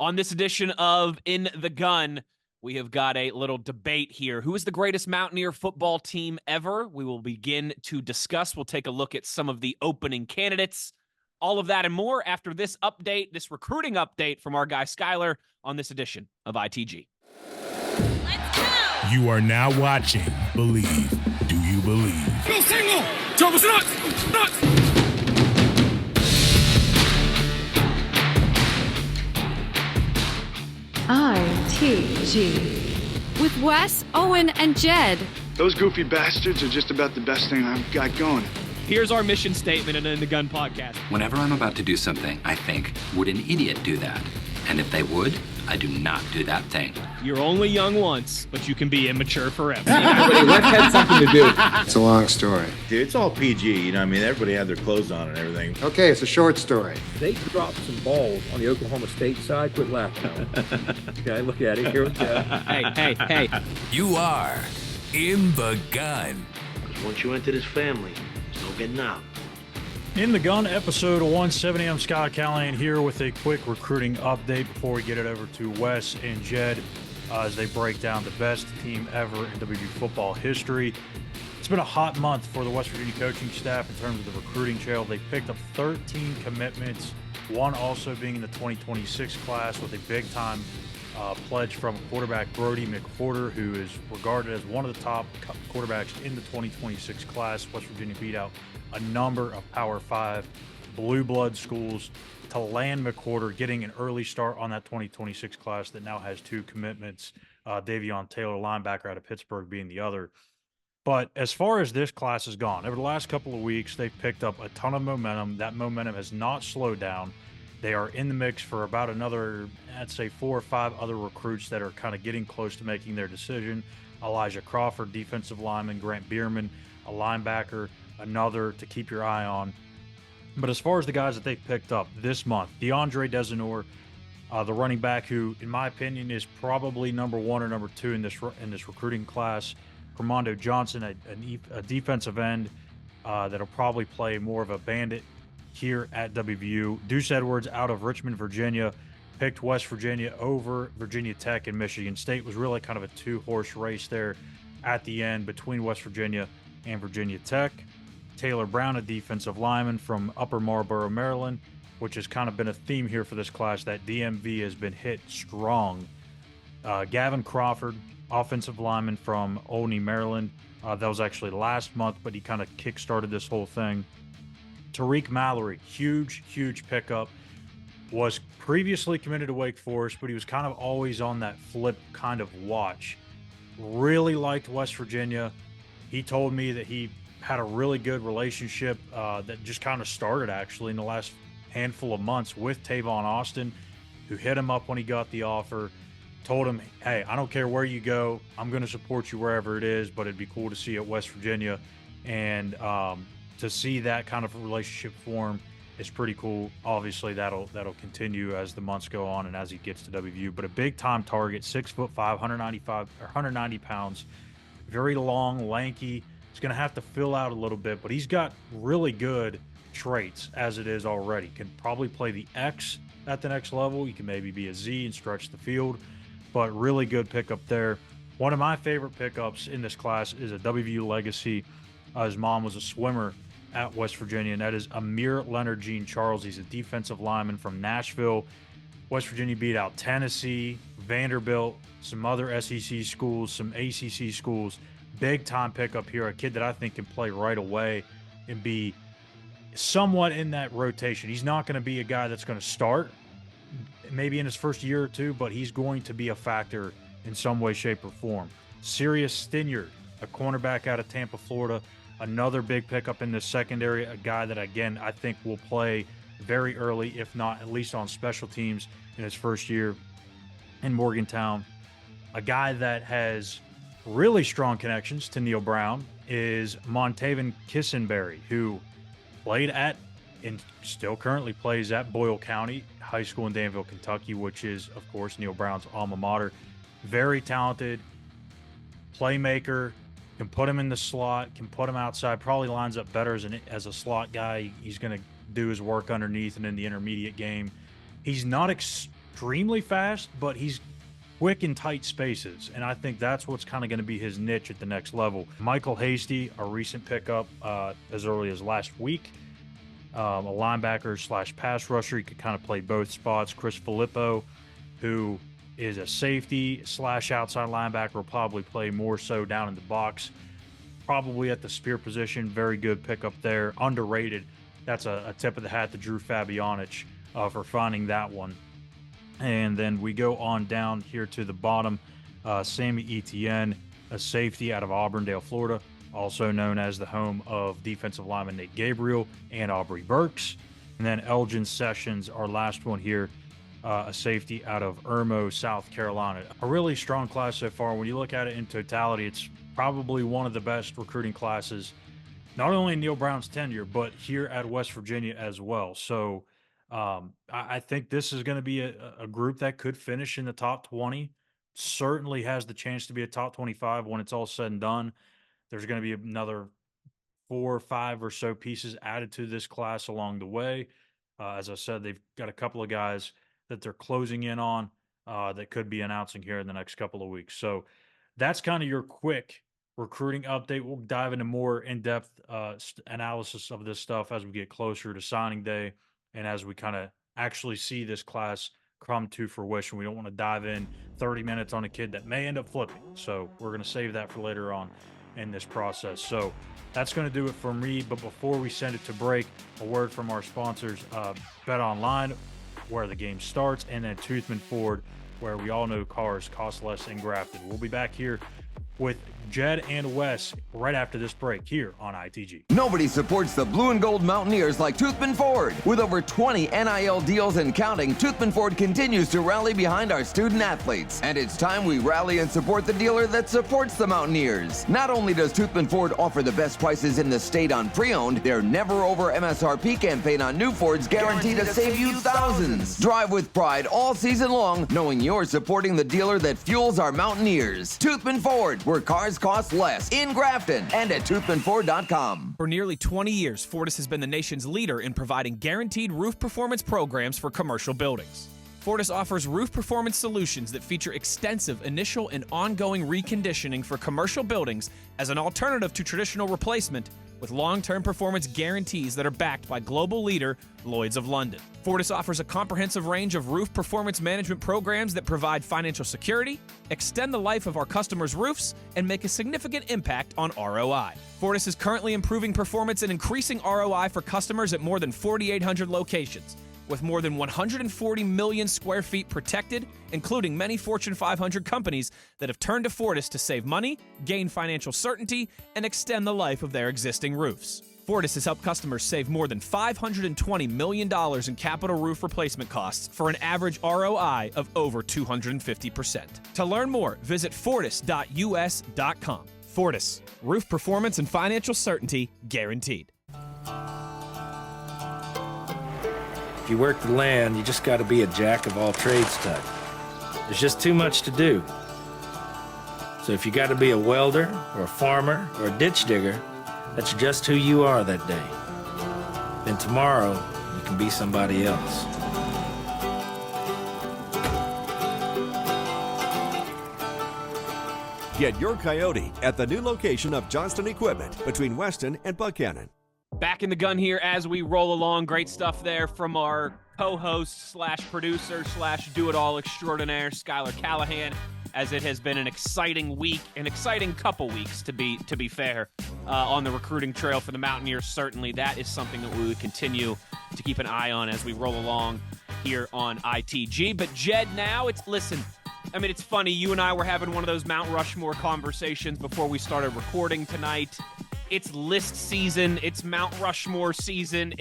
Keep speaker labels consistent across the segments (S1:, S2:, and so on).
S1: On this edition of In the Gun, we have got a little debate here. Who is the greatest Mountaineer football team ever? We will begin to discuss. We'll take a look at some of the opening candidates. All of that and more after this update, this recruiting update from our guy Skyler on this edition of ITG.
S2: Let's go!
S3: You are now watching Believe. Do you believe?
S4: Go single! Thomas nuts! Nuts!
S5: ITG with Wes, Owen, and Jed.
S6: Those goofy bastards are just about the best thing I've got going.
S1: Here's our mission statement in the Gun podcast.
S7: Whenever I'm about to do something, I think, would an idiot do that? And if they would, I do not do that thing.
S1: You're only young once, but you can be immature forever.
S8: Everybody, let's have something to do.
S9: It's a long story.
S10: Dude, it's all PG, you know what I mean? Everybody had their clothes on and everything.
S9: Okay, it's a short story.
S8: They dropped some balls on the Oklahoma State side. Quit laughing. Okay, look at it. Here we go.
S1: Hey.
S3: You are In the Gun.
S11: Once you enter this family, there's no getting out.
S12: In the Gun, episode 170. I'm Scott Callahan here with a quick recruiting update before we get it over to Wes and Jed as they break down the best team ever in WVU football history. It's been a hot month for the West Virginia coaching staff in terms of the recruiting trail. They picked up 13 commitments, one also being in the 2026 class with a big-time pledge from quarterback Brody McWhorter, who is regarded as one of the top quarterbacks in the 2026 class. West Virginia beat out a number of Power 5 blue blood schools to land McWhorter, getting an early start on that 2026 class that now has two commitments, Davion Taylor, linebacker out of Pittsburgh, being the other. But as far as this class has gone, over the last couple of weeks, they've picked up a ton of momentum. That momentum has not slowed down. They are in the mix for about another, I'd say, 4 or 5 other recruits that are kind of getting close to making their decision. Elijah Crawford, defensive lineman, Grant Bierman, a linebacker, another to keep your eye on. But as far as the guys that they've picked up this month, DeAndre Desenor, the running back who, in my opinion, is probably number 1 or number 2 in this recruiting class. Ramondo Johnson, a defensive end that'll probably play more of a bandit here at WVU. Deuce Edwards out of Richmond, Virginia, picked West Virginia over Virginia Tech and Michigan State. Was really kind of a 2-horse race there at the end between West Virginia and Virginia Tech. Taylor Brown, a defensive lineman from Upper Marlboro, Maryland, which has kind of been a theme here for this class, that DMV has been hit strong. Gavin Crawford, offensive lineman from Olney, Maryland. That was actually last month, but he kind of kick-started this whole thing. Tariq Mallory, huge pickup. Was previously committed to Wake Forest, but he was kind of always on that flip kind of watch. Really liked West Virginia. He told me that he had a really good relationship that just kind of started actually in the last handful of months with Tavon Austin, who hit him up when he got the offer, told him, hey, I don't care where you go, I'm going to support you wherever it is, but it'd be cool to see you at West Virginia. And to see that kind of relationship form is pretty cool. Obviously, that'll continue as the months go on and as he gets to WVU. But a big-time target, 6'5", 190 pounds, very long, lanky. He's going to have to fill out a little bit, but he's got really good traits as it is already. Can probably play the X at the next level. He can maybe be a Z and stretch the field, but really good pickup there. One of my favorite pickups in this class is a WVU legacy. His mom was a swimmer at West Virginia, and that is Amir Leonard Jean Charles. He's a defensive lineman from Nashville. West Virginia beat out Tennessee, Vanderbilt, some other SEC schools, some ACC schools. Big-time pickup here, a kid that I think can play right away and be somewhat in that rotation. He's not going to be a guy that's going to start maybe in his first year or two, but he's going to be a factor in some way, shape, or form. Sirius Stinyard, a cornerback out of Tampa, Florida, another big pickup in the secondary, a guy that, again, I think will play very early, if not at least on special teams in his first year in Morgantown. A guy that has really strong connections to Neil Brown is Montaven Kissenberry, who played at and still currently plays at Boyle County High School in Danville, Kentucky, which is, of course, Neil Brown's alma mater. Very talented playmaker, can put him in the slot, can put him outside, probably lines up better as a slot guy. He's going to do his work underneath and in the intermediate game. He's not extremely fast, but he's quick in tight spaces, and I think that's what's kind of going to be his niche at the next level. Michael Hasty, a recent pickup as early as last week, a linebacker / pass rusher. He could kind of play both spots. Chris Filippo, who is a safety / outside linebacker, will probably play more so down in the box, probably at the spear position. Very good pickup there. Underrated. That's a tip of the hat to Drew Fabianich for finding that one. And then we go on down here to the bottom. Sammy Etienne, a safety out of Auburndale, Florida, also known as the home of defensive lineman Nate Gabriel and Aubrey Burks. And then Elgin Sessions, our last one here, a safety out of Irmo, South Carolina. A really strong class so far. When you look at it in totality, it's probably one of the best recruiting classes, not only in Neil Brown's tenure, but here at West Virginia as well. So I think this is going to be a group that could finish in the top 20. Certainly has the chance to be a top 25 when it's all said and done. There's going to be another 4 or 5 or so pieces added to this class along the way. As I said, they've got a couple of guys that they're closing in on that could be announcing here in the next couple of weeks. So that's kind of your quick recruiting update. We'll dive into more in-depth analysis of this stuff as we get closer to signing day and as we kind of actually see this class come to fruition. We don't want to dive in 30 minutes on a kid that may end up flipping. So we're going to save that for later on in this process. So that's going to do it for me. But before we send it to break, a word from our sponsors, Bet Online, where the game starts, and then Toothman Ford, where we all know cars cost less in Grafton. We'll be back here with Jed and Wes right after this break here on ITG.
S13: Nobody supports the blue and gold Mountaineers like Toothman Ford. With over 20 NIL deals and counting, Toothman Ford continues to rally behind our student athletes. And it's time we rally and support the dealer that supports the Mountaineers. Not only does Toothman Ford offer the best prices in the state on pre-owned, their never over MSRP campaign on new Fords guaranteed to save you thousands. Drive with pride all season long, knowing you're supporting the dealer that fuels our Mountaineers. Toothman Ford, where cars cost less, in Grafton and at toothmanford.com.
S1: For nearly 20 years, Fortis has been the nation's leader in providing guaranteed roof performance programs for commercial buildings. Fortis offers roof performance solutions that feature extensive initial and ongoing reconditioning for commercial buildings as an alternative to traditional replacement, with long-term performance guarantees that are backed by global leader Lloyd's of London. Fortis offers a comprehensive range of roof performance management programs that provide financial security, extend the life of our customers' roofs, and make a significant impact on ROI. Fortis is currently improving performance and increasing ROI for customers at more than 4,800 locations, with more than 140 million square feet protected, including many Fortune 500 companies that have turned to Fortis to save money, gain financial certainty, and extend the life of their existing roofs. Fortis has helped customers save more than $520 million in capital roof replacement costs for an average ROI of over 250%. To learn more, visit fortis.us.com. Fortis, roof performance and financial certainty guaranteed.
S11: If you work the land, you just got to be a jack of all trades type. There's just too much to do. So if you got to be a welder or a farmer or a ditch digger, that's just who you are that day. Then tomorrow, you can be somebody else.
S14: Get your Coyote at the new location of Johnston Equipment between Weston and Buchanan.
S1: Back in the gun here as we roll along. Great stuff there from our co-host / producer / do-it-all extraordinaire, Skylar Callahan, as it has been an exciting week, an exciting couple weeks to be fair, on the recruiting trail for the Mountaineers. Certainly that is something that we would continue to keep an eye on as we roll along here on ITG. But Jed, now it's funny, you and I were having one of those Mount Rushmore conversations before we started recording tonight. It's list season. It's Mount Rushmore season.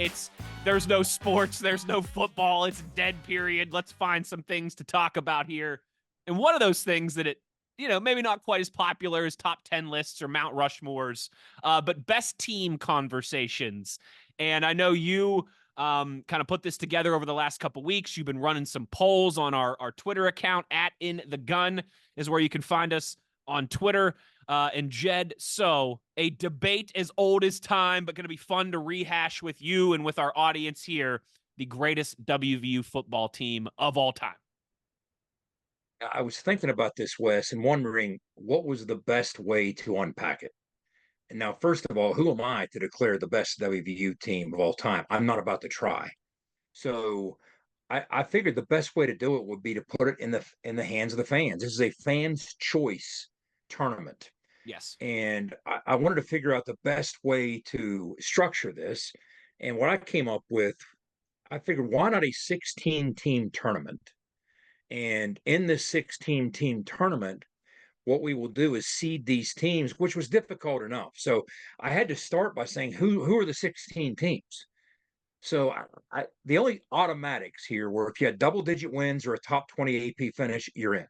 S1: There's no sports. There's no football. It's dead period. Let's find some things to talk about here. And one of those things that maybe not quite as popular as top 10 lists or Mount Rushmores, but best team conversations. And I know you kind of put this together over the last couple weeks. You've been running some polls on our Twitter account. @InTheGun is where you can find us on Twitter. And Jed, so a debate as old as time, but going to be fun to rehash with you and with our audience here, the greatest WVU football team of all time.
S8: I was thinking about this, Wes, and wondering what was the best way to unpack it. And now, first of all, who am I to declare the best WVU team of all time? I'm not about to try. So I figured the best way to do it would be to put it in the hands of the fans. This is a fans' choice tournament.
S1: Yes.
S8: And I wanted to figure out the best way to structure this. And what I came up with, I figured why not a 16 team tournament? And in this 16 team tournament, what we will do is seed these teams, which was difficult enough. So I had to start by saying who are the 16 teams? So the only automatics here were if you had double digit wins or a top 20 AP finish, you're in.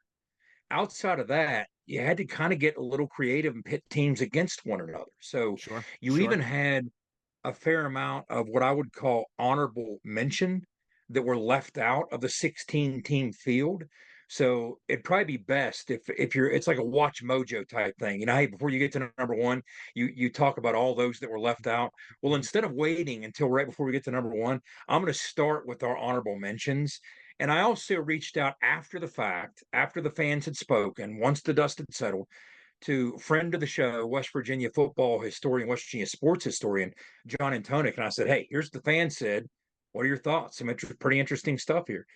S8: Outside of that, you had to kind of get a little creative and pit teams against one another. So
S1: Sure.
S8: you even had a fair amount of what I would call honorable mention that were left out of the 16 team field. So it'd probably be best if you're it's like a watch mojo type thing. You know, hey, before you get to number one, you talk about all those that were left out. Well, instead of waiting until right before we get to number one, I'm going to start with our honorable mentions. And I also reached out after the fact, after the fans had spoken, once the dust had settled, to friend of the show, West Virginia football historian, West Virginia sports historian, John Antonic. And I said, hey, here's the fan said, what are your thoughts? Some pretty interesting stuff here.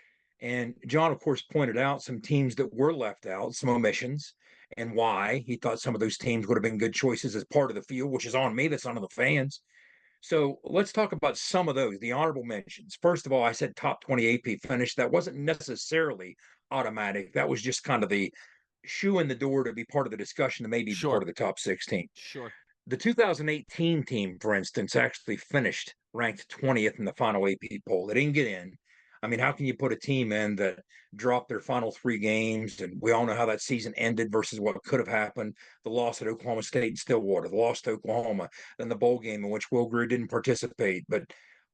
S8: And John, of course, pointed out some teams that were left out, some omissions, and why he thought some of those teams would have been good choices as part of the field, which is on me, that's on the fans. So let's talk about some of those, the honorable mentions. First of all, I said top 20 AP finish. That wasn't necessarily automatic. That was just kind of the shoe in the door to be part of the discussion to maybe be part of the top 16.
S1: Sure.
S8: The 2018 team, for instance, actually finished ranked 20th in the final AP poll. They didn't get in. I mean, how can you put a team in that dropped their final three games? And we all know how that season ended versus what could have happened. The loss at Oklahoma State and Stillwater, the loss to Oklahoma, then the bowl game in which Will Greer didn't participate. But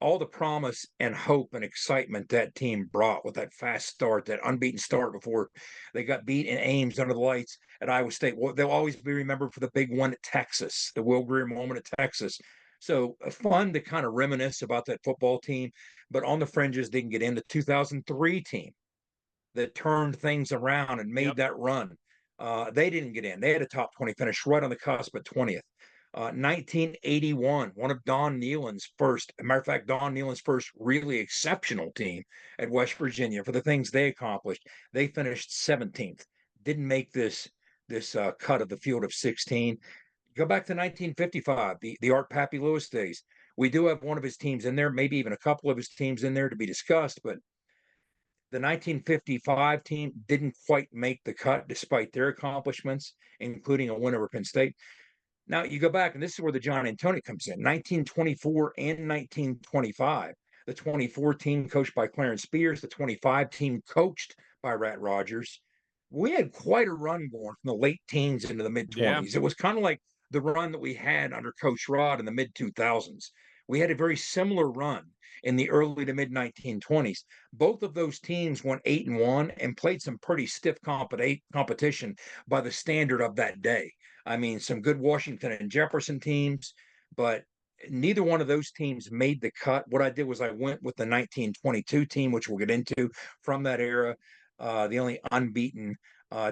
S8: all the promise and hope and excitement that team brought with that fast start, that unbeaten start before they got beat in Ames under the lights at Iowa State. Well, they'll always be remembered for the big one at Texas, the Will Greer moment at Texas. So fun to kind of reminisce about that football team, but on the fringes, didn't get in. The 2003 team that turned things around and made that run. They didn't get in. They had a top 20 finish right on the cusp of 20th. 1981, one of Don Nealon's first, a matter of fact, Don Nealon's first really exceptional team at West Virginia for the things they accomplished. They finished 17th. Didn't make this cut of the field of 16. Go back to 1955, the Art Pappy Lewis days. We do have one of his teams in there, maybe even a couple of his teams in there to be discussed, but the 1955 team didn't quite make the cut despite their accomplishments, including a win over Penn State. Now you go back, and this is where the John Antonic comes in. 1924 and 1925. The 24 team coached by Clarence Spears, the 25 team coached by Rat Rogers. We had quite a run going from the late teens into the mid 20s. It was kind of like the run that we had under Coach Rod in the mid 2000s. We had a very similar run in the early to mid 1920s. Both of those teams went 8-1 and played some pretty stiff competition by the standard of that day. I mean, some good Washington and Jefferson teams, but neither one of those teams made the cut. What I did was I went with the 1922 team, which we'll get into from that era, the only unbeaten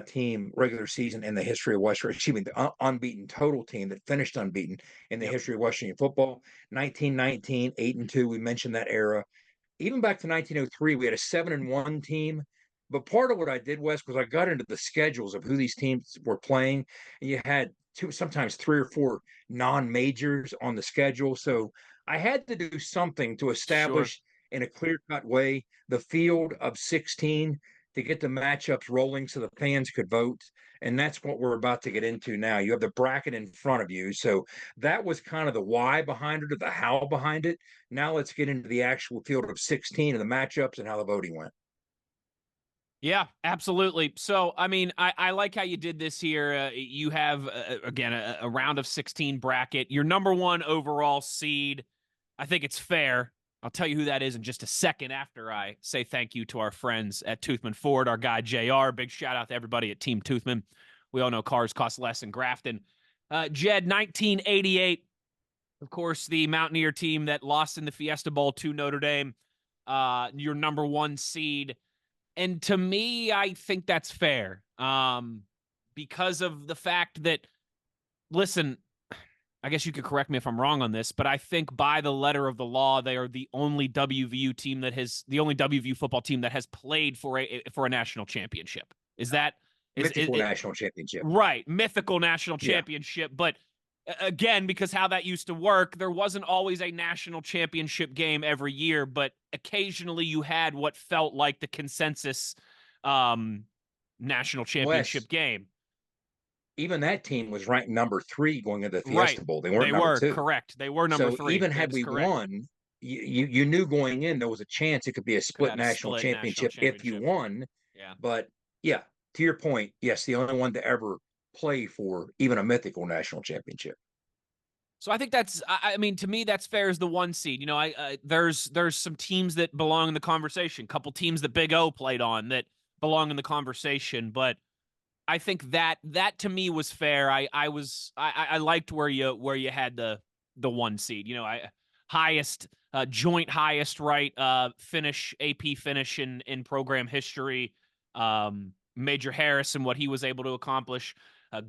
S8: team regular season in the history of West Virginia, excuse me, the unbeaten total team that finished unbeaten in the history of West Virginia football. 1919, 8-2, we mentioned that era. Even back to 1903, we had a 7-1 team. But part of what I did, Wes, was I got into the schedules of who these teams were playing. And you had sometimes 3 or 4 non-majors on the schedule. So I had to do something to establish in a clear-cut way the field of 16 to get the matchups rolling so the fans could vote. And that's what we're about to get into now. You have the bracket in front of you. So that was kind of the why behind it or the how behind it. Now let's get into the actual field of 16 and the matchups and how the voting went.
S1: Yeah, absolutely. So, I mean, I like how you did this here. You have, again, a round of 16 bracket. Your number one overall seed, I think it's fair. I'll tell you who that is in just a second after I say thank you to our friends at Toothman Ford, our guy JR. Big shout out to everybody at Team Toothman. We all know cars cost less in Grafton. Jed, 1988, of course, the Mountaineer team that lost in the Fiesta Bowl to Notre Dame, your number one seed. And to me, I think that's fair. Because of the fact that, listen, I guess you could correct me if I'm wrong on this, but I think by the letter of the law, they are the only WVU football team that has played for a national championship. Is that
S8: Mythical national championship.
S1: right? Mythical national
S8: Yeah.
S1: championship, but again, because how that used to work, there wasn't always a national championship game every year, but occasionally you had what felt like the consensus national championship game.
S8: Even that team was ranked number 3 going into the
S1: Right.
S8: Fiesta Bowl. They weren't number 2.
S1: Correct. They were number 3.
S8: Even had we won, you knew going in there was a chance it could be a split national championship if you won.
S1: Yeah.
S8: But yeah, to your point, yes, the only one to ever play for even a mythical national championship.
S1: So I think that's, I mean, to me, that's fair as the 1 seed. You know, there's some teams that belong in the conversation. Couple teams that Big O played on that belong in the conversation, but I think that to me was fair. I liked where you had the 1 seed. You know, highest joint highest finish, AP finish in program history. Major Harris and what he was able to accomplish,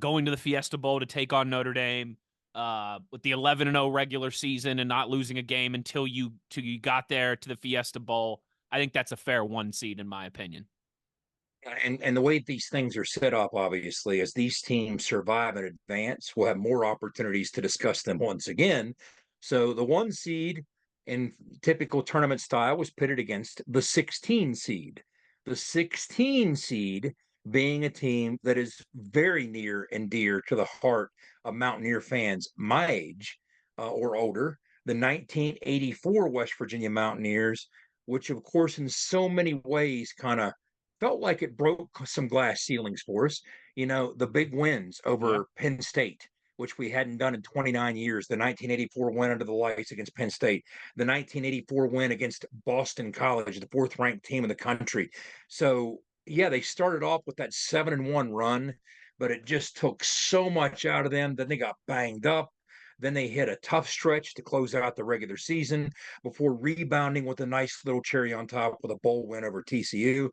S1: going to the Fiesta Bowl to take on Notre Dame, with the 11-0 regular season and not losing a game until you got there to the Fiesta Bowl. I think that's a fair 1 seed in my opinion.
S8: And the way these things are set up, obviously, as these teams survive and advance, we'll have more opportunities to discuss them once again. So the 1 seed in typical tournament style was pitted against the 16 seed. The 16 seed being a team that is very near and dear to the heart of Mountaineer fans my age or older, the 1984 West Virginia Mountaineers, which, of course, in so many ways kind of felt like it broke some glass ceilings for us. You know, the big wins over Penn State, which we hadn't done in 29 years, the 1984 win under the lights against Penn State, the 1984 win against Boston College, the 4th ranked team in the country. So, yeah, they started off with that 7-1 run, but it just took so much out of them. Then they got banged up. Then they hit a tough stretch to close out the regular season before rebounding with a nice little cherry on top with a bowl win over TCU.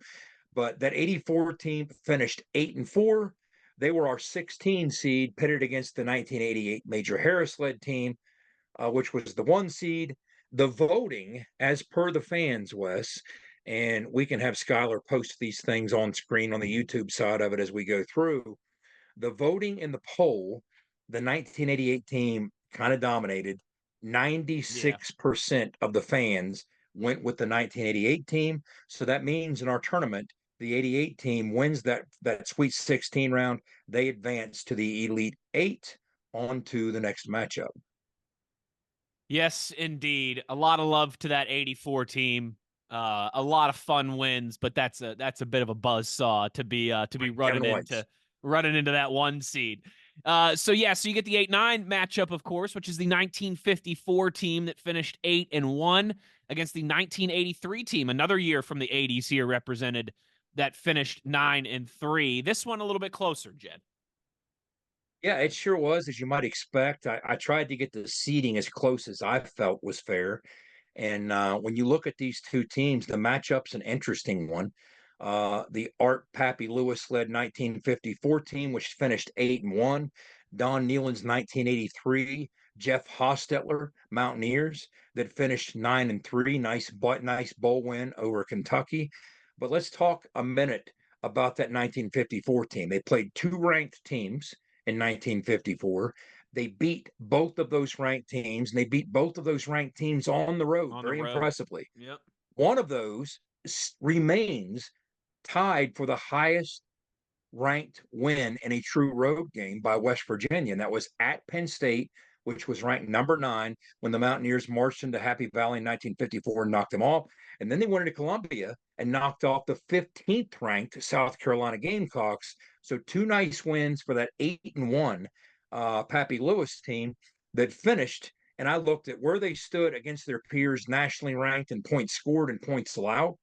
S8: But that 84 team finished 8-4. They were our 16 seed pitted against the 1988 Major Harris led team, which was the 1 seed. The voting, as per the fans, Wes, and we can have Skylar post these things on screen on the YouTube side of it as we go through. The voting in the poll, the 1988 team kind of dominated. 96% of the fans went with the 1988 team. So that means in our tournament, the 88 team wins that Sweet 16 round. They advance to the Elite 8 on to the next matchup.
S1: Yes, indeed. A lot of love to that 84 team. A lot of fun wins, but that's a bit of a buzzsaw to be running into that 1 seed. So you get the 8-9 matchup, of course, which is the 1954 team that finished 8-1 against the 1983 team, another year from the 80s here represented, that finished 9-3. This one a little bit closer, Jed.
S8: Yeah, it sure was, as you might expect. I tried to get the seeding as close as I felt was fair. And when you look at these 2 teams, the matchup's an interesting one. The Art Pappy Lewis led 1954 team, which finished 8-1. Don Nealon's 1983 Jeff Hostetler Mountaineers that finished 9-3. Nice bowl win over Kentucky. But let's talk a minute about that 1954 team. They played 2 ranked teams in 1954. They beat both of those ranked teams, and they beat both of those ranked teams on the road very impressively.
S1: Yep.
S8: One of those remains tied for the highest ranked win in a true road game by West Virginia, and that was at Penn State, which was ranked number 9 when the Mountaineers marched into Happy Valley in 1954 and knocked them off. And then they went into Columbia and knocked off the 15th ranked South Carolina Gamecocks. So 2 nice wins for that 8-1 Pappy Lewis team that finished. And I looked at where they stood against their peers nationally ranked in points scored and points allowed.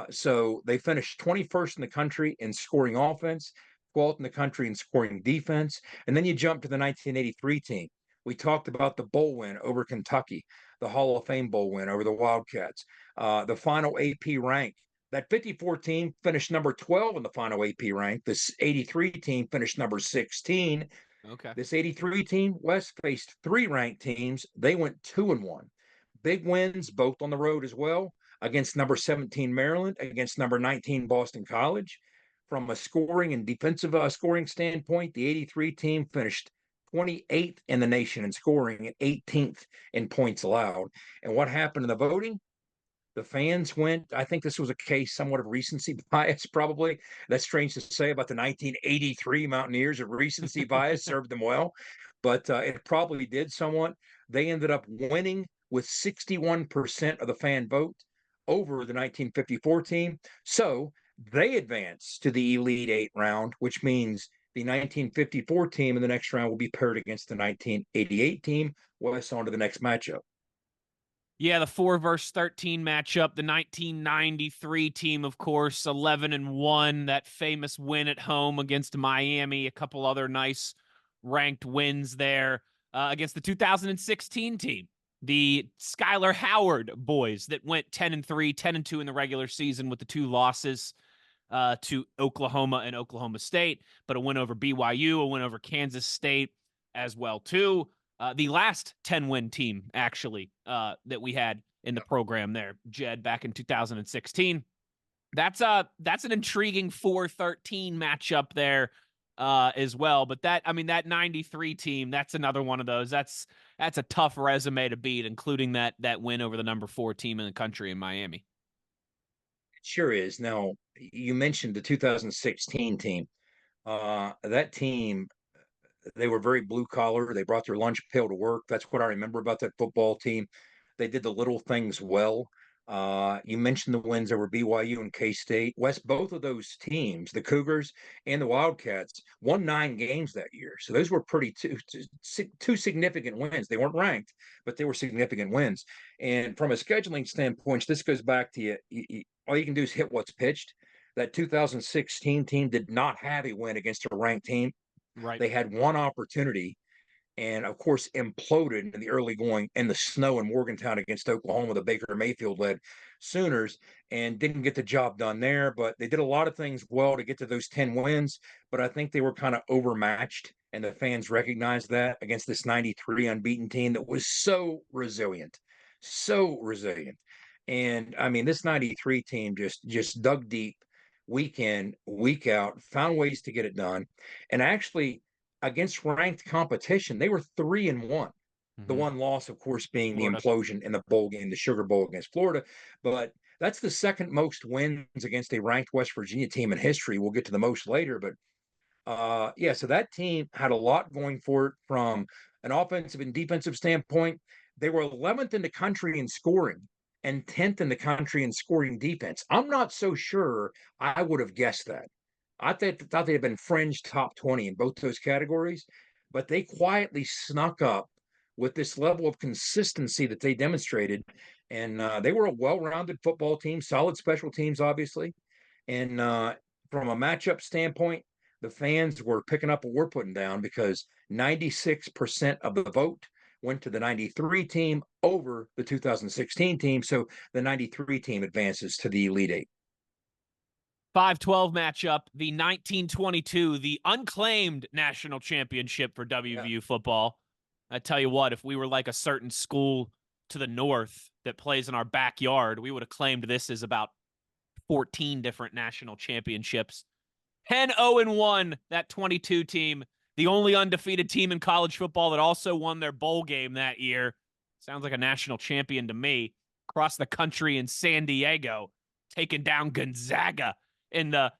S8: So they finished 21st in the country in scoring offense, 12th in the country in scoring defense. And then you jump to the 1983 team. We talked about the bowl win over Kentucky, the Hall of Fame bowl win over the Wildcats, the final AP rank That 54 team finished number 12 in the final AP rank. This 83 team finished number 16.
S1: Okay.
S8: This 83 team, West, faced 3 ranked teams. They went 2-1. Big wins, both on the road as well, against number 17 Maryland, against number 19 Boston College. From a scoring and defensive scoring standpoint, the 83 team finished 28th in the nation in scoring and 18th in points allowed. And what happened in the voting? The fans went, I think this was a case somewhat of recency bias, probably. That's strange to say about the 1983 Mountaineers, of recency bias served them well, but it probably did somewhat. They ended up winning with 61% of the fan vote over the 1954 team. So they advanced to the Elite Eight round, which means the 1954 team in the next round will be paired against the 1988 team. West on to the next matchup.
S1: Yeah, the 4 versus 13 matchup. The 1993 team, of course, 11-1. That famous win at home against Miami. A couple other nice ranked wins there against the 2016 team, the Skylar Howard boys that went 10-3, 10-2 in the regular season with the 2 losses to Oklahoma and Oklahoma State, but a win over BYU, a win over Kansas State as well too. The last 10-win team, actually, that we had in the program there, Jed, back in 2016. That's an intriguing 4-13 matchup there as well. But that 93 team, that's another one of those. That's a tough resume to beat, including that win over the number 4 team in the country in Miami.
S8: It sure is. Now, you mentioned the 2016 team. That team, they were very blue collar. They brought their lunch pail to work. That's what I remember about that football team. They did the little things well. You mentioned the wins over BYU and K-State. West, both of those teams, the Cougars and the Wildcats, won 9 games that year. So those were two significant wins. They weren't ranked, but they were significant wins. And from a scheduling standpoint, this goes back to all you can do is hit what's pitched. That 2016 team did not have a win against a ranked team.
S1: Right.
S8: They had one opportunity and, of course, imploded in the early going in the snow in Morgantown against Oklahoma, the Baker Mayfield-led Sooners, and didn't get the job done there. But they did a lot of things well to get to those 10 wins. But I think they were kind of overmatched, and the fans recognized that against this 93 unbeaten team that was so resilient. So resilient. And, I mean, this 93 team just dug deep week in, week out, found ways to get it done. And actually, against ranked competition, they were 3-1.
S1: Mm-hmm.
S8: The one loss, of course, being
S1: Florida.
S8: The implosion in the bowl game, the Sugar Bowl against Florida. But that's the second most wins against a ranked West Virginia team in history. We'll get to the most later. But so that team had a lot going for it from an offensive and defensive standpoint. They were 11th in the country in scoring and 10th in the country in scoring defense. I'm not so sure I would have guessed that. I thought they had been fringe top 20 in both those categories, but they quietly snuck up with this level of consistency that they demonstrated. And they were a well-rounded football team, solid special teams, obviously. And from a matchup standpoint, the fans were picking up what we're putting down because 96% of the vote went to the 93 team over the 2016 team. So the 93 team advances to the Elite Eight.
S1: 5-12 matchup, the 1922, the unclaimed national championship for WVU football. I tell you what, if we were like a certain school to the north that plays in our backyard, we would have claimed this as about 14 different national championships. 10-0-1, that 22 team, the only undefeated team in college football that also won their bowl game that year. Sounds like a national champion to me. Across the country in San Diego, taking down Gonzaga in the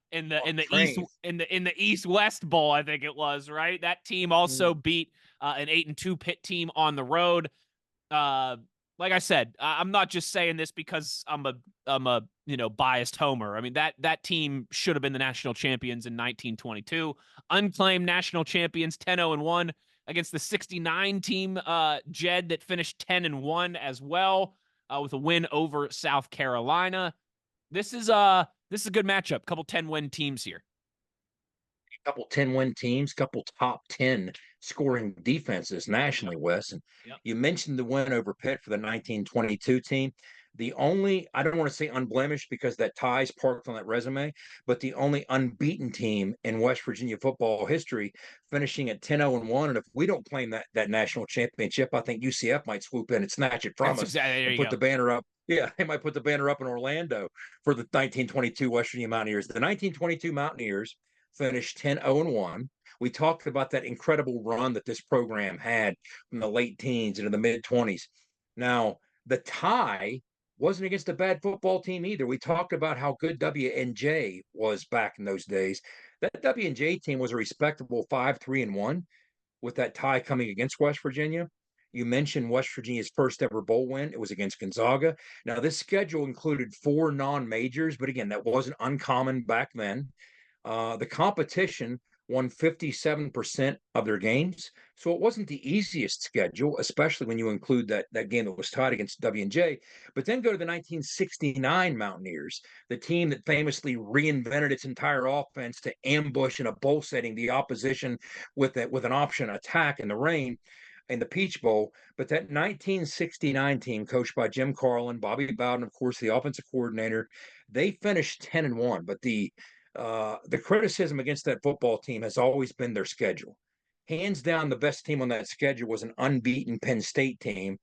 S1: East West Bowl, I think it was, right? That team also beat an 8-2 Pitt team on the road. Like I said, I'm not just saying this because I'm a biased homer. I mean, that team should have been the national champions in 1922. Unclaimed national champions, 10-0-1 against the 69 team, Jed, that finished 10-1 as well, with a win over South Carolina. This is a good matchup. Couple 10-win teams here.
S8: Couple 10-win teams, couple top 10 scoring defenses nationally, Wes. And you mentioned the win over Pitt for the 1922 team. The only, I don't want to say unblemished because that tie's parked on that resume, but the only unbeaten team in West Virginia football history, finishing at 10-0-1. And if we don't claim that national championship, I think UCF might swoop in and snatch it from
S1: That's
S8: us
S1: exactly, there
S8: and
S1: you
S8: put
S1: go.
S8: the banner up. Yeah, they might put the banner up in Orlando for the 1922 West Virginia Mountaineers. The 1922 Mountaineers finished 10-0-1. We talked about that incredible run that this program had from the late teens into the mid 20s. Now, the tie wasn't against a bad football team either. We talked about how good W&J was back in those days. That W&J team was a respectable 5-3-1 with that tie coming against West Virginia. You mentioned West Virginia's first ever bowl win. It was against Gonzaga. Now, this schedule included 4 non-majors, but again, that wasn't uncommon back then. The competition won 57% of their games. So it wasn't the easiest schedule, especially when you include that game that was tied against W&J. But then go to the 1969 Mountaineers, the team that famously reinvented its entire offense to ambush in a bowl setting the opposition with an option attack in the rain in the Peach Bowl. But that 1969 team, coached by Jim Carlin, Bobby Bowden, of course, the offensive coordinator, they finished 10-1. But the criticism against that football team has always been their schedule. Hands down, the best team on that schedule was an unbeaten Penn State team,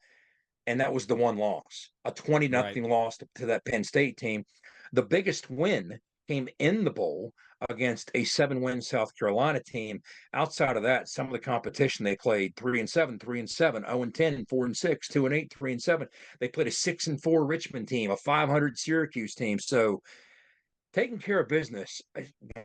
S8: and that was the one loss, a 20-0 loss to that Penn State team. The biggest win came in the bowl against a 7-win South Carolina team. Outside of that, some of the competition they played 3-7, 3-7, 0-10, 4-6, 2-8, 3-7. They played a 6-4 Richmond team, a 500 Syracuse team. So taking care of business,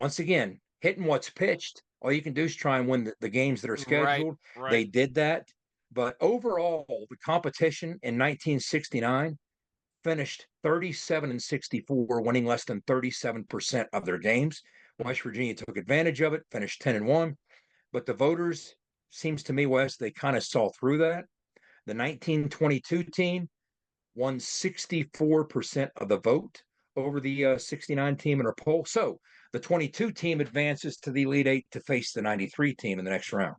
S8: once again, hitting what's pitched. All you can do is try and win the games that are scheduled.
S1: Right.
S8: They did that. But overall, the competition in 1969 finished 37-64, winning less than 37% of their games. West Virginia took advantage of it, finished 10-1. But the voters, seems to me, Wes, they kind of saw through that. The 1922 team won 64% of the vote over the 69 team in our poll. So the 22 team advances to the Elite Eight to face the 93 team in the next round.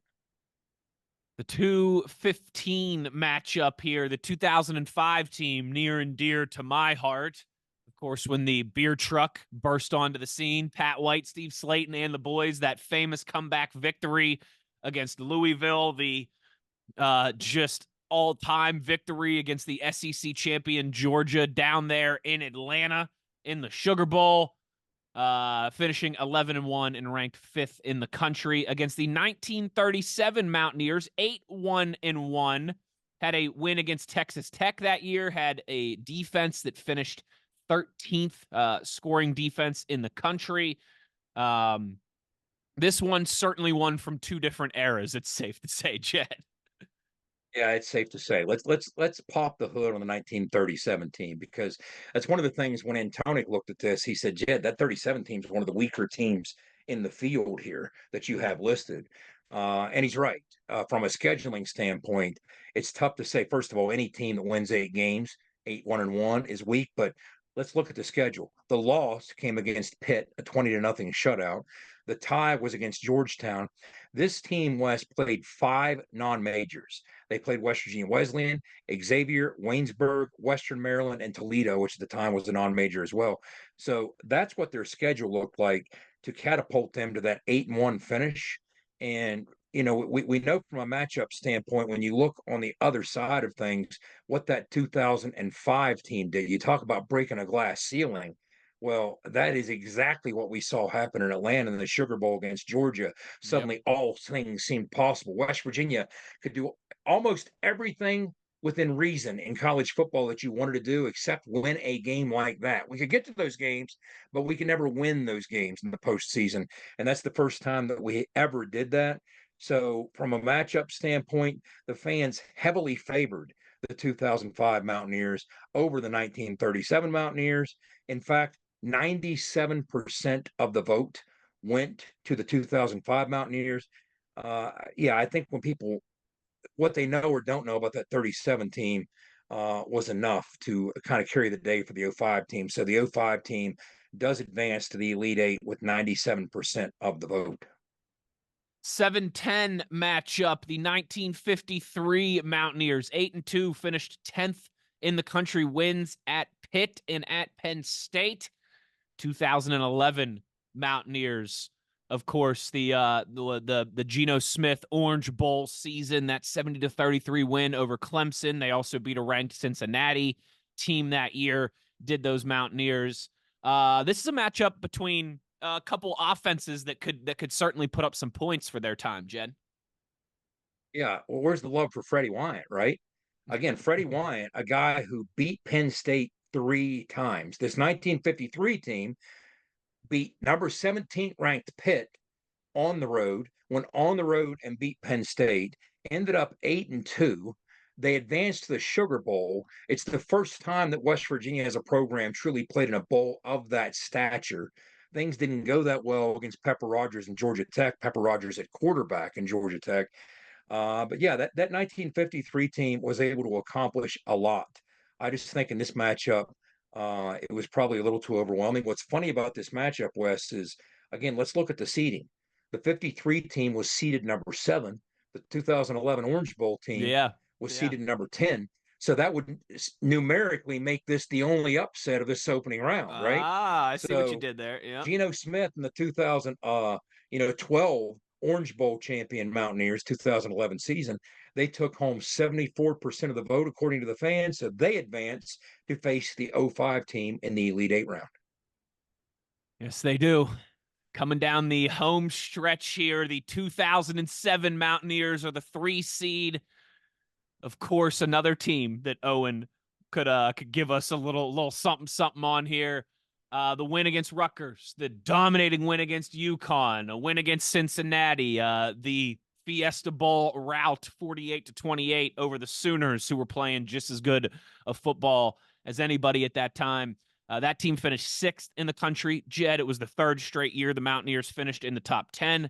S1: The 2-15 matchup here, the 2005 team, near and dear to my heart. Of course, when the beer truck burst onto the scene, Pat White, Steve Slayton, and the boys, that famous comeback victory against Louisville, the just all-time victory against the SEC champion Georgia down there in Atlanta in the Sugar Bowl, finishing 11-1 and ranked 5th in the country against the 1937 Mountaineers, 8-1-1. Had a win against Texas Tech that year, had a defense that finished 13th scoring defense in the country. This one certainly won from 2 different eras, it's safe to say, Jed.
S8: Yeah, it's safe to say. Let's pop the hood on the 1937 team, because that's one of the things when Antonic looked at this, he said, Jed, that 37 team is one of the weaker teams in the field here that you have listed. And he's right. From a scheduling standpoint, it's tough to say, first of all, any team that wins 8 games, 8-1-1 is weak, but let's look at the schedule. The loss came against Pitt, a 20-0 shutout. The tie was against Georgetown. This team, West, played 5 non-majors. They played West Virginia Wesleyan, Xavier, Waynesburg, Western Maryland, and Toledo, which at the time was a non-major as well. So that's what their schedule looked like to catapult them to that 8-1 finish. And we know from a matchup standpoint, when you look on the other side of things, what that 2005 team did. You talk about breaking a glass ceiling. Well, that is exactly what we saw happen in Atlanta in the Sugar Bowl against Georgia. Suddenly, all things seemed possible. West Virginia could do almost everything within reason in college football that you wanted to do, except win a game like that. We could get to those games, but we could never win those games in the postseason. And that's the first time that we ever did that. So, from a matchup standpoint, the fans heavily favored the 2005 Mountaineers over the 1937 Mountaineers. In fact, 97% of the vote went to the 2005 Mountaineers. I think when people, what they know or don't know about that 37 team was enough to kind of carry the day for the 05 team. So the 05 team does advance to the Elite Eight with 97% of the vote.
S1: 7-10 matchup. The 1953 Mountaineers, 8-2, finished 10th in the country wins at Pitt and at Penn State. 2011 Mountaineers, of course, the Geno Smith Orange Bowl season, that 70-33 win over Clemson. They also beat a ranked Cincinnati team that year, did those Mountaineers. This is a matchup between a couple offenses that could certainly put up some points for their time, Jed.
S8: Yeah, well, where's the love for Freddie Wyatt, right? Again, Freddie Wyatt, a guy who beat Penn State 3 times. This 1953 team beat number 17th ranked Pitt on the road, went on the road and beat Penn State, ended up 8-2. They advanced to the Sugar Bowl. It's the first time that West Virginia as a program truly played in a bowl of that stature. Things didn't go that well against Pepper Rogers and Georgia Tech. Pepper Rogers at quarterback in Georgia Tech. But yeah, that 1953 team was able to accomplish a lot. I just think in this matchup, it was probably a little too overwhelming. What's funny about this matchup, Wes, is again, let's look at the seeding. The 53 team was seeded number 7. The 2011 Orange Bowl team was seeded number 10. So that would numerically make this the only upset of this opening round, right?
S1: I see what you did there. Yeah.
S8: Geno Smith in the 2012 Orange Bowl champion Mountaineers 2011 season, they took home 74% of the vote according to the fans, so they advanced to face the 05 team in the Elite 8 round.
S1: Yes, they do. Coming down the home stretch here, the 2007 Mountaineers are the 3 seed. Of course, another team that Owen could give us a little something on here. The win against Rutgers, the dominating win against UConn, a win against Cincinnati, the Fiesta Bowl rout 48-28 over the Sooners, who were playing just as good of football as anybody at that time. That team finished 6th in the country. Jed, it was the 3rd straight year the Mountaineers finished in the top 10.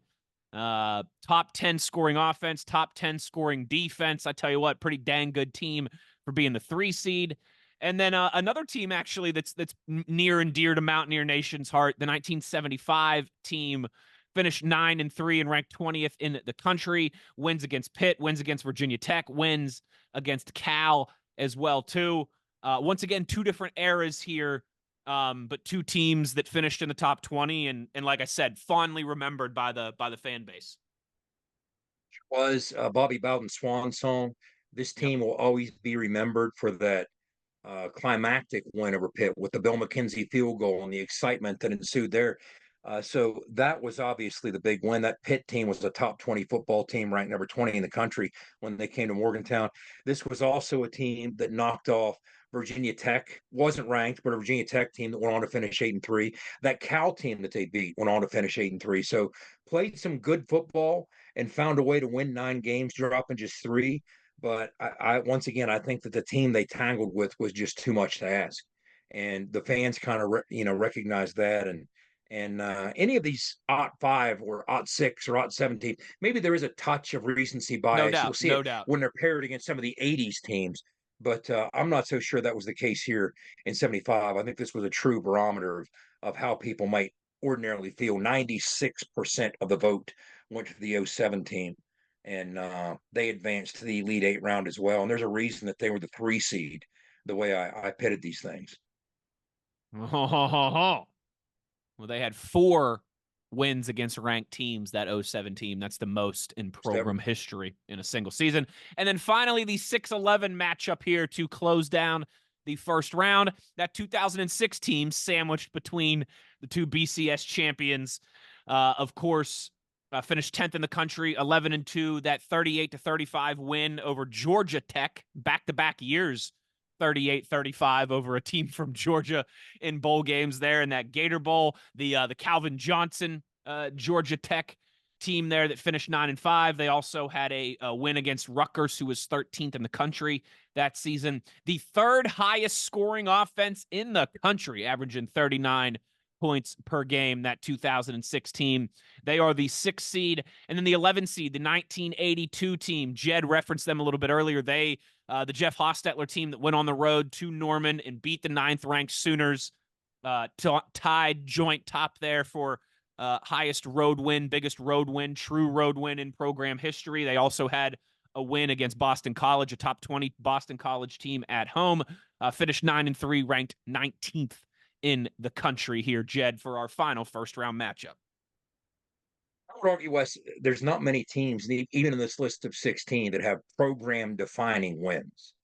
S1: Top 10 scoring offense, top 10 scoring defense. I tell you what, pretty dang good team for being the 3 seed. And then another team actually that's near and dear to Mountaineer Nation's heart, the 1975 team finished 9-3 and ranked 20th in the country. Wins against Pitt, wins against Virginia Tech, wins against Cal as well too. Once again, 2 different eras here, but 2 teams that finished in the top 20 and like I said, fondly remembered by the fan base.
S8: Was Bobby Bowden's swan song. This team will always be remembered for that climactic win over Pitt with the Bill McKenzie field goal and the excitement that ensued there. So that was obviously the big win. That Pitt team was a top 20 football team, ranked number 20 in the country when they came to Morgantown. This was also a team that knocked off Virginia Tech, wasn't ranked, but a Virginia Tech team that went on to finish 8-3. That Cal team that they beat went on to finish 8-3. So played some good football and found a way to win 9 games, dropping just 3. But I once again, I think that the team they tangled with was just too much to ask, and the fans kind of recognized that. And any of these '05 or '06 or '17, maybe there is a touch of recency bias.
S1: No doubt,
S8: You'll see it when they're paired against some of the '80s teams. But I'm not so sure that was the case here in '75. I think this was a true barometer of how people might ordinarily feel. 96% of the vote went to the '07 team. And they advanced to the Elite 8 round as well. And there's a reason that they were the 3 seed, the way I pitted these things.
S1: Well, they had 4 wins against ranked teams, that '07 team. That's the most in program history in a single season. And then finally, the 6-11 matchup here to close down the first round. That 2006 team sandwiched between the 2 BCS champions. Of course, finished 10th in the country, 11-2. That 38-35 win over Georgia Tech, back-to-back years, 38-35 over a team from Georgia in bowl games there in that Gator Bowl. The Calvin Johnson Georgia Tech team there that finished 9-5. They also had a win against Rutgers, who was 13th in the country that season. The 3rd highest scoring offense in the country, averaging 39 points per game, that 2006 team. They are the 6th seed. And then the 11 seed, the 1982 team. Jed referenced them a little bit earlier. They, the Jeff Hostetler team that went on the road to Norman and beat the 9th-ranked Sooners, tied joint top there for highest road win, biggest road win, true road win in program history. They also had a win against Boston College, a top 20 Boston College team at home. finished 9-3, ranked 19th in the country here, Jed, for our final first-round matchup.
S8: I would argue, Wes, there's not many teams, even in this list of 16, that have program-defining wins.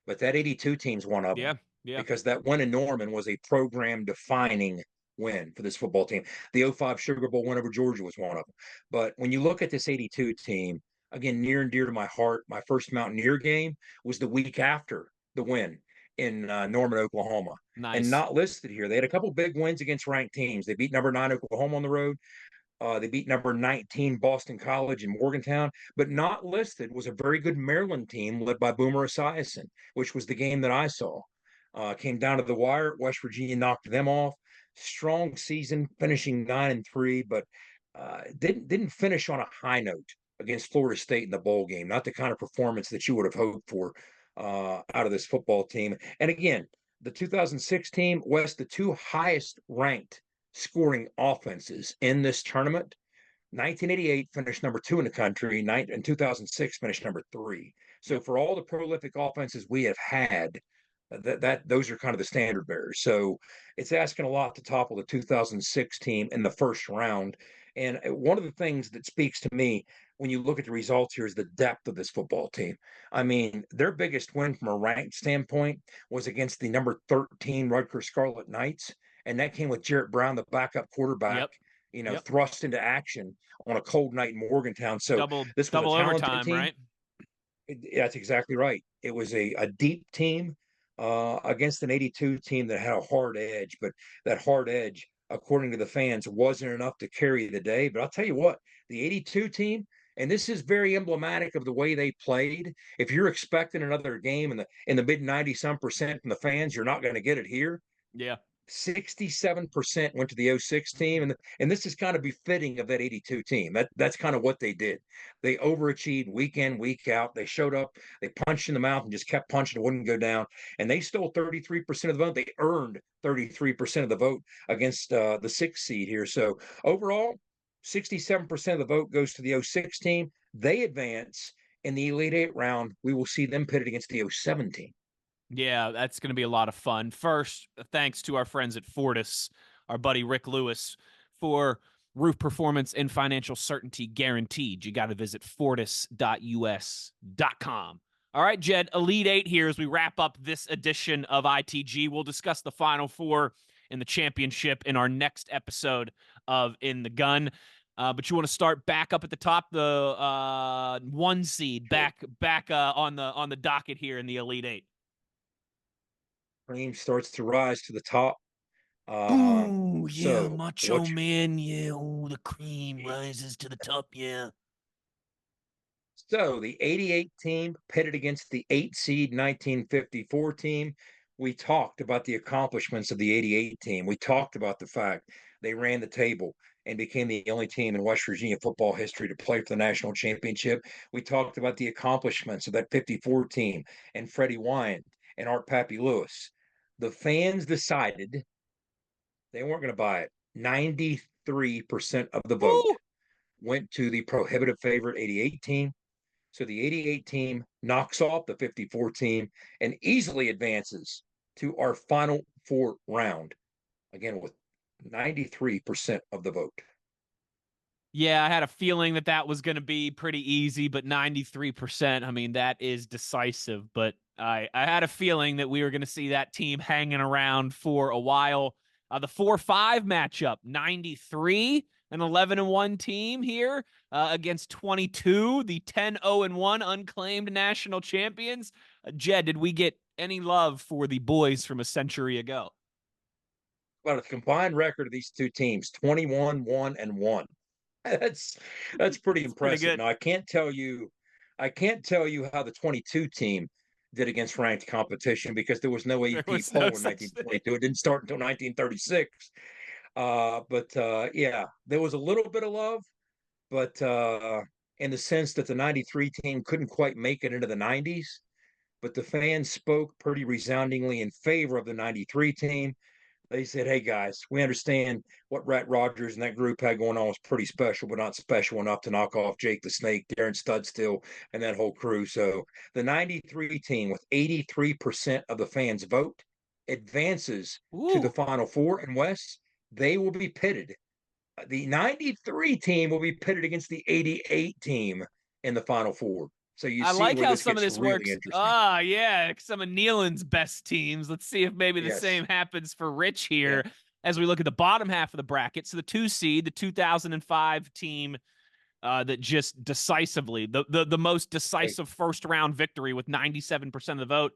S8: But that 82 team's one of them.
S1: Yeah.
S8: Because that win in Norman was a program-defining win for this football team. The '05 Sugar Bowl win over Georgia was one of them. But when you look at this 82 team, again, near and dear to my heart, my first Mountaineer game was the week after the win in Norman, Oklahoma.
S1: Nice.
S8: And not listed here. They had a couple big wins against ranked teams. They beat number 9 Oklahoma on the road. They beat number 19 Boston College in Morgantown, but not listed was a very good Maryland team led by Boomer Esiason, which was the game that I saw. Came down to the wire. West Virginia knocked them off. Strong season, finishing 9-3, but didn't finish on a high note against Florida State in the bowl game. Not the kind of performance that you would have hoped for out of this football team. And again, the 2006 team, West, the two highest ranked scoring offenses in this tournament. 1988 finished number 2 in the country, and 2006 finished number 3. So for all the prolific offenses we have had, those are kind of the standard bearers. So it's asking a lot to topple the 2006 team in the first round. And one of the things that speaks to me when you look at the results here is the depth of this football team. I mean, their biggest win from a ranked standpoint was against the number 13 Rutgers Scarlet Knights. And that came with Jarrett Brown, the backup quarterback, thrust into action on a cold night in Morgantown. So this was
S1: double
S8: a talented
S1: overtime,
S8: team.
S1: right?
S8: That's exactly right. It was a deep team against an 82 team that had a hard edge, but that hard edge, according to the fans, wasn't enough to carry the day. But I'll tell you what, the 82 team, and this is very emblematic of the way they played. If you're expecting another game in the mid 90-some% from the fans, you're not going to get it here.
S1: Yeah.
S8: 67% went to the '06 team, and this is kind of befitting of that 82 team. That's kind of what they did. They overachieved week in, week out. They showed up, they punched in the mouth and just kept punching. It wouldn't go down. And they stole 33% of the vote. They earned 33% of the vote against the 6th seed here. So overall, 67% of the vote goes to the '06 team. They advance in the Elite Eight round. We will see them pitted against the '07 team.
S1: Yeah, that's going to be a lot of fun. First, thanks to our friends at Fortis, our buddy Rick Lewis, for roof performance and financial certainty guaranteed. You got to visit fortis.us.com. All right, Jed, Elite Eight here as we wrap up this edition of ITG. We'll discuss the Final Four in the championship in our next episode of In the Gun. But you want to start back up at the top, the 1 seed, back on the docket here in the Elite Eight.
S8: Cream starts to rise to the top.
S1: Macho Man. Yeah, the cream rises to the top. Yeah.
S8: So the 88 team pitted against the 8 seed 1954 team. We talked about the accomplishments of the 88 team. We talked about the fact they ran the table and became the only team in West Virginia football history to play for the national championship. We talked about the accomplishments of that 54 team and Freddie Wyand and Art Pappy Lewis. The fans decided they weren't going to buy it. 93% of the vote went to the prohibitive favorite 88 team. So the 88 team knocks off the 54 team and easily advances to our Final Four round, again, with 93% of the vote.
S1: Yeah, I had a feeling that was going to be pretty easy, but 93%, I mean, that is decisive. But I had a feeling that we were going to see that team hanging around for a while. The 4-5 matchup, 93, an 11-1 team here against 22, the 10-0-1 unclaimed national champions. Jed, did we get any love for the boys from a century ago?
S8: Well, the combined record of these two teams, 21-1-1. That's pretty impressive.
S1: Pretty
S8: now I can't tell you how the 22 team did against ranked competition because there was no AP poll in 1922. It didn't start until 1936. Yeah, there was a little bit of love, but in the sense that the 93 team couldn't quite make it into the 90s, but the fans spoke pretty resoundingly in favor of the 93 team. They said, "Hey guys, we understand what Rat Rogers and that group had going on was pretty special, but not special enough to knock off Jake the Snake, Darren Studstill, and that whole crew." So the '93 team, with 83% of the fans vote, advances to the
S1: Ooh.
S8: Final Four. And Wes, they will be pitted. The '93 team will be pitted against the '88 team in the Final Four. So you
S1: I
S8: see
S1: like
S8: where
S1: how
S8: this
S1: some of
S8: gets
S1: this
S8: really
S1: works.
S8: interesting.
S1: Ah, yeah, some of Nealon's best teams. Let's see if maybe the
S8: Yes.
S1: same happens for Rich
S8: Yeah.
S1: here as we look at the bottom half of the bracket. So the 2 seed, the 2005 team that just decisively, the most
S8: Right.
S1: decisive first round victory with 97% of the vote,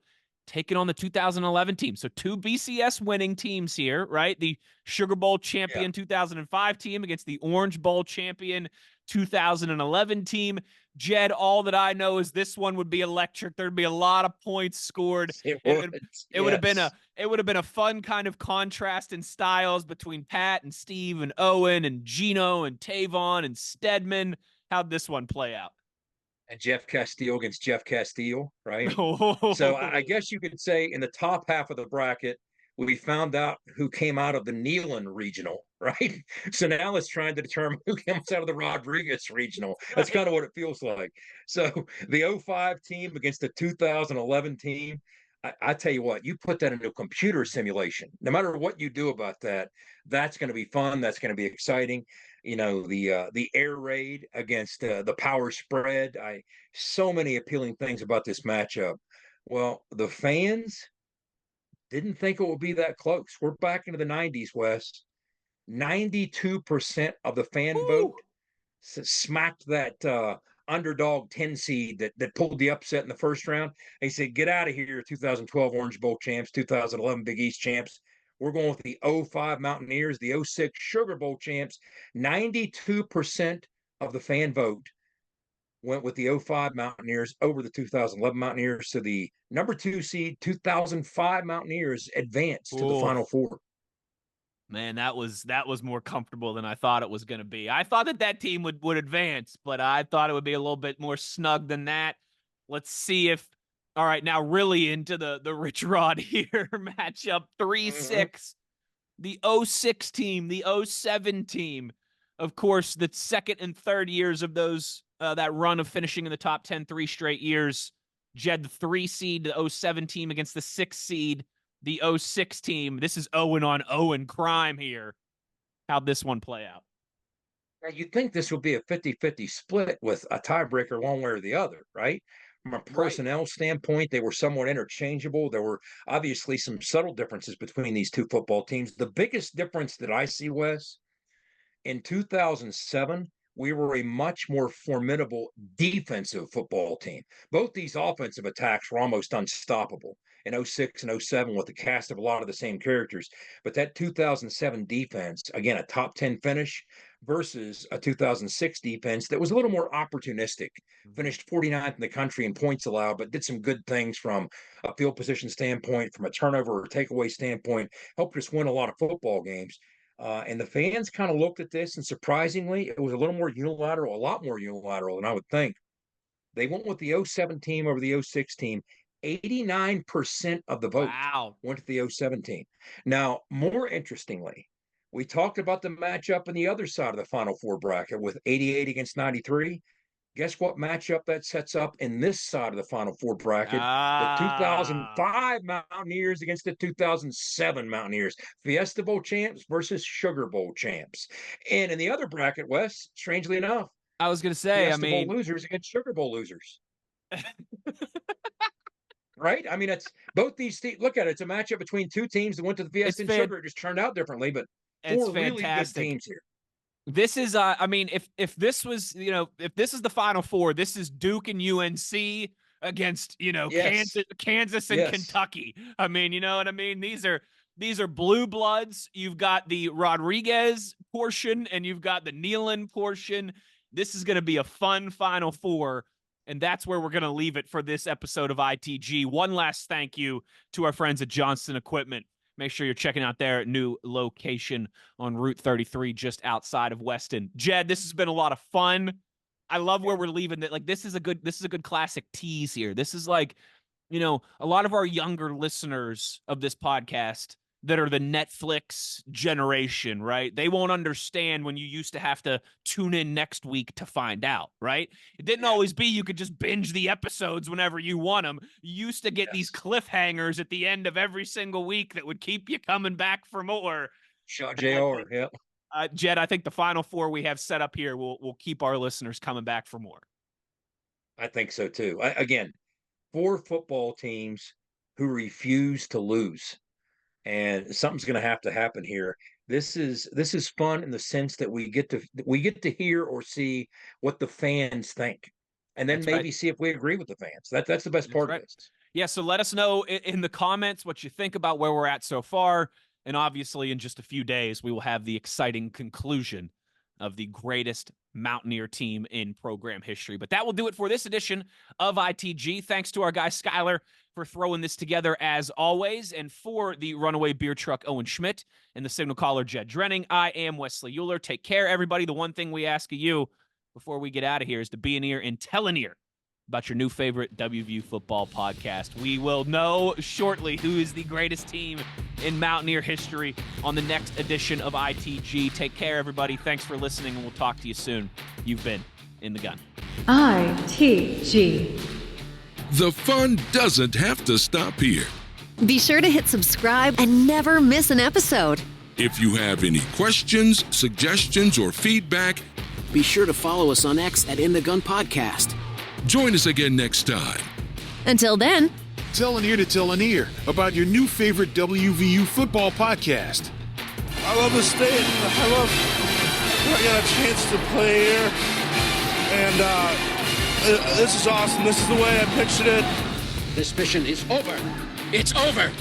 S1: taking on the 2011 team. So two BCS winning teams here, right? The Sugar Bowl
S8: Yeah.
S1: champion 2005 team against the Orange Bowl champion 2011 team. Jed, all that I know is this one would be electric. There'd be a lot of points scored.
S8: It
S1: It
S8: would.
S1: would it would have been a
S8: Yes.
S1: it would have been a fun kind of contrast in styles between Pat and Steve and Owen and Gino and Tavon and Stedman. How'd this one play out?
S8: And Jeff Castile against Jeff Castile, right? So I
S1: Oh,
S8: guess you could say in the top half of the bracket, we found out who came out of the Neyland regional, right? So now it's trying to determine who comes out of the Rodriguez regional. That's
S1: right.
S8: kind of what it feels like. So the '05 team against the 2011 team. I tell you what, you put that into a computer simulation. No matter what you do about that, that's going to be fun. That's going to be exciting. The air raid against the power spread. I So many appealing things about this matchup. Well, the fans didn't think it would be that close. We're back into the '90s, Wes. 92% of the fan vote
S1: Woo.
S8: smacked that underdog 10 seed that pulled the upset in the first round. They said, "Get out of here, 2012 Orange Bowl champs, 2011 Big East champs. We're going with the '05 Mountaineers, the '06 Sugar Bowl champs." 92% of the fan vote went with the '05 Mountaineers over the 2011 Mountaineers. So the number 2 seed 2005 Mountaineers advanced to the
S1: Oh,
S8: Final Four.
S1: man, that was more comfortable than I thought it was going to be. I thought that team would advance, but I thought it would be a little bit more snug than that. Let's see if all right, now really into the Rich Rod here matchup 3-6. The '06 team, the '07 team. Of course, the second and third years of those that run of finishing in the top 10 3 straight years. Jed, the 3 seed, the '07 team against the 6 seed, the '06 team. This is Owen on Owen crime here. How'd this one play out?
S8: Now, you'd think this would be a 50-50 split with a tiebreaker one way or the other, right? From a
S1: Right.
S8: personnel standpoint, they were somewhat interchangeable. There were obviously some subtle differences between these two football teams. The biggest difference that I see, Wes, in 2007, we were a much more formidable defensive football team. Both these offensive attacks were almost unstoppable in '06 and '07 with the cast of a lot of the same characters. But that 2007 defense, again, a top 10 finish versus a 2006 defense that was a little more opportunistic, finished 49th in the country in points allowed, but did some good things from a field position standpoint, from a turnover or takeaway standpoint, helped us win a lot of football games. And the fans kind of looked at this, and surprisingly, it was a little more unilateral, a lot more unilateral than I would think. They went with the '07 team over the '06 team. 89% of the vote
S1: Wow.
S8: went to the '07 team. Now, more interestingly, we talked about the matchup on the other side of the Final Four bracket with 88 against 93. Guess what matchup that sets up in this side of the Final Four bracket? The
S1: Ah.
S8: 2005 Mountaineers against the 2007 Mountaineers. Fiesta Bowl champs versus Sugar Bowl champs. And in the other bracket, Wes, strangely enough,
S1: I was going to say, I
S8: Fiesta Bowl
S1: mean,
S8: losers against Sugar Bowl losers. Right? I mean, it's both these teams. Look at it. It's a matchup between two teams that went to the
S1: it's
S8: Fiesta and
S1: fan
S8: Sugar. It just turned out differently, but
S1: it's
S8: four really good
S1: fantastic.
S8: teams here.
S1: This is I mean if this was, if this is the Final Four, this is Duke and UNC against,
S8: Yes.
S1: Kansas and
S8: Yes.
S1: Kentucky. I mean, you know what I mean? These are blue bloods. You've got the Rodriguez portion and you've got the Nealon portion. This is going to be a fun Final Four. And that's where we're going to leave it for this episode of ITG. One last thank you to our friends at Johnston Equipment. Make sure you're checking out their new location on Route 33, just outside of Weston. Jed, this has been a lot of fun. I love where we're leaving it. Like this is a good classic tease here. This is like, a lot of our younger listeners of this podcast, that are the Netflix generation, right? They won't understand when you used to have to tune in next week to find out, right? It didn't always be you could just binge the episodes whenever you want them. You used to get these cliffhangers at the end of every single week that would keep you coming back for more.
S8: Shot JR, yep.
S1: Jed, I think the Final Four we have set up here will keep our listeners coming back for more.
S8: I think so too. Again, 4 football teams who refuse to lose, and something's going to happen here. This is fun in the sense that we get to hear or see what the fans think, and then maybe see if we agree with the fans. That's the best part of this.
S1: Yeah, so let us know in the comments what you think about where we're at so far. And obviously, in just a few days, we will have the exciting conclusion of the greatest Mountaineer team in program history. But that will do it for this edition of ITG. Thanks to our guy, Skyler, for throwing this together as always. And for the runaway beer truck, Owen Schmidt, and the signal caller, Jed Drenning, I am Wesley Euler. Take care, everybody. The one thing we ask of you before we get out of here is to be an ear and tell an ear about your new favorite WVU football podcast. We will know shortly who is the greatest team in Mountaineer history on the next edition of ITG. Take care, everybody. Thanks for listening, and we'll talk to you soon. You've been In the Gun.
S5: ITG.
S3: The fun doesn't have to stop here.
S15: Be sure to hit subscribe and never miss an episode.
S3: If you have any questions, suggestions, or feedback,
S16: be sure to follow us on X at In the Gun Podcast.
S3: Join us again next time.
S15: Until then,
S4: tell an ear to tell an ear about your new favorite WVU football podcast.
S10: I love the state. I got a chance to play here. And this is awesome. This is the way I pictured it.
S16: This mission is over. It's over.